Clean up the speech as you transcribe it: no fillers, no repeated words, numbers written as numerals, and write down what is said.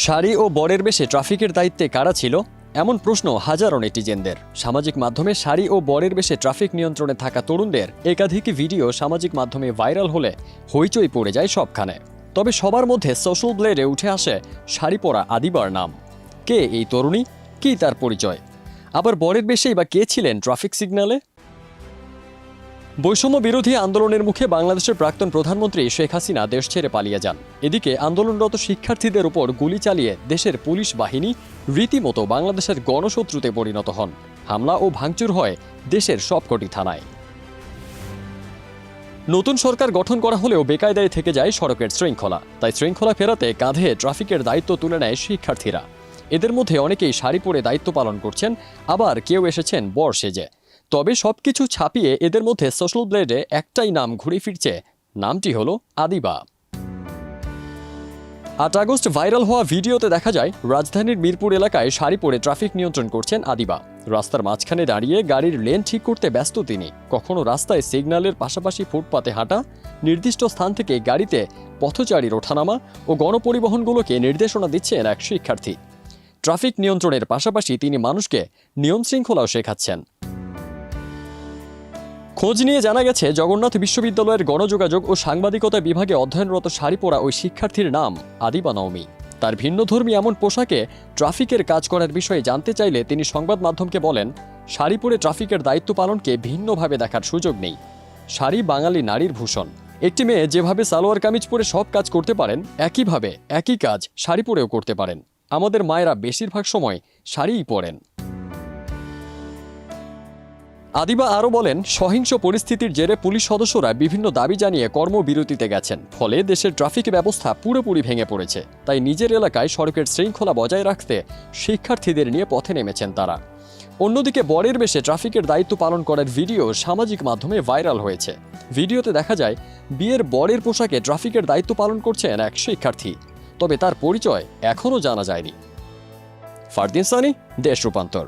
শাড়ি ও বরের বেশে ট্রাফিকের দায়িত্বে কারা ছিল এমন প্রশ্ন হাজারো নেটিজেনদের। সামাজিক মাধ্যমে শাড়ি ও বরের বেশে ট্রাফিক নিয়ন্ত্রণে থাকা তরুণদের একাধিক ভিডিও সামাজিক মাধ্যমে ভাইরাল হলে হইচই পড়ে যায় সবখানে। তবে সবার মধ্যে সোশ্যাল ব্লেডে উঠে আসে শাড়ি পরা আদিবার নাম। কে এই তরুণী, কী তার পরিচয়? আবার বরের বেশেই বা কে ছিলেন ট্রাফিক সিগন্যালে? বৈষম্য বিরোধী আন্দোলনের মুখে বাংলাদেশের প্রাক্তন প্রধানমন্ত্রী শেখ হাসিনা দেশ ছেড়ে পালিয়ে যান। এদিকে আন্দোলনরত শিক্ষার্থীদের উপর গুলি চালিয়ে দেশের পুলিশ বাহিনী রীতিমতো বাংলাদেশের গণশত্রুতে পরিণত হন। হামলা ও ভাঙচুর হয় দেশের সবকটি থানায়। নতুন সরকার গঠন করা হলেও বেকায়দায় থেকে যায় সড়কের শৃঙ্খলা। তাই শৃঙ্খলা ফেরাতে কাঁধে ট্রাফিকের দায়িত্ব তুলে নেয় শিক্ষার্থীরা। এদের মধ্যে অনেকেই শাড়ি পরে দায়িত্ব পালন করছেন, আবার কেউ এসেছেন বর সেজে। তবে সবকিছু ছাপিয়ে এদের মধ্যে সোশ্যাল ব্লেডে একটাই নাম ঘুরে ফিরছে, নামটি হলো আদিবা। ৮ আগস্ট ভাইরাল হওয়া ভিডিওতে দেখা যায় রাজধানীর মিরপুর এলাকায় শাড়ি পরে ট্রাফিক নিয়ন্ত্রণ করছেন আদিবা। রাস্তার মাঝখানে দাঁড়িয়ে গাড়ির লেন ঠিক করতে ব্যস্ত তিনি। কখনো রাস্তায় সিগন্যালের পাশাপাশি ফুটপাতে হাঁটা, নির্দিষ্ট স্থান থেকে গাড়িতে পথচারীর ওঠানামা ও গণপরিবহনগুলোকে নির্দেশনা দিচ্ছেন এক শিক্ষার্থী। ট্রাফিক নিয়ন্ত্রণের পাশাপাশি তিনি মানুষকে নিয়ম শৃঙ্খলাও শেখাচ্ছেন। খোঁজ নিয়ে জানা গেছে জগন্নাথ বিশ্ববিদ্যালয়ের গণযোগাযোগ ও সাংবাদিকতা বিভাগে অধ্যয়নরত শাড়ি পরা ওই শিক্ষার্থীর নাম আদিবা নওমি। তার ভিন্নধর্মী এমন পোশাকে ট্রাফিকের কাজ করার বিষয়ে জানতে চাইলে তিনি সংবাদ মাধ্যমকে বলেন, শাড়ি পরে ট্রাফিকের দায়িত্ব পালনকে ভিন্নভাবে দেখার সুযোগ নেই। শাড়ি বাঙালি নারীর ভূষণ। একটি মেয়ে যেভাবে সালোয়ার কামিজ পরে সব কাজ করতে পারেন, একইভাবে একই কাজ শাড়ি পরেও করতে পারেন। আমাদের মায়েরা বেশিরভাগ সময় শাড়িই পরেন। আদিবা আরও বলেন, সহিংস পরিস্থিতির জেরে পুলিশ সদস্যরা বিভিন্ন দাবি জানিয়ে কর্মবিরতিতে গেছেন। ফলে দেশের ট্রাফিক ব্যবস্থা পুরোপুরি ভেঙে পড়েছে। তাই নিজের এলাকায় সড়কের শৃঙ্খলা বজায় রাখতে শিক্ষার্থীদের নিয়ে পথে নেমেছেন তারা। অন্যদিকে বরের বেশে ট্রাফিকের দায়িত্ব পালন করার ভিডিও সামাজিক মাধ্যমে ভাইরাল হয়েছে। ভিডিওতে দেখা যায় বিয়ের বরের পোশাকে ট্রাফিকের দায়িত্ব পালন করছেন এক শিক্ষার্থী। তবে তার পরিচয় এখনও জানা যায়নি। ফারদিন সানি, দেশ রূপান্তর।